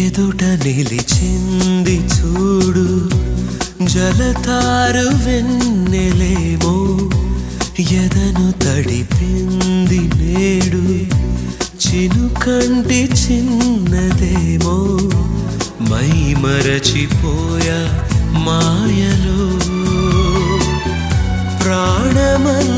ఎదుట నిలిచింది చూడు జలతారు వెన్నెలేమో ఎదను తడిపింది నేడు చినుకంటి చిన్నదేమో మై మరచిపోయా మాయలో ప్రాణమం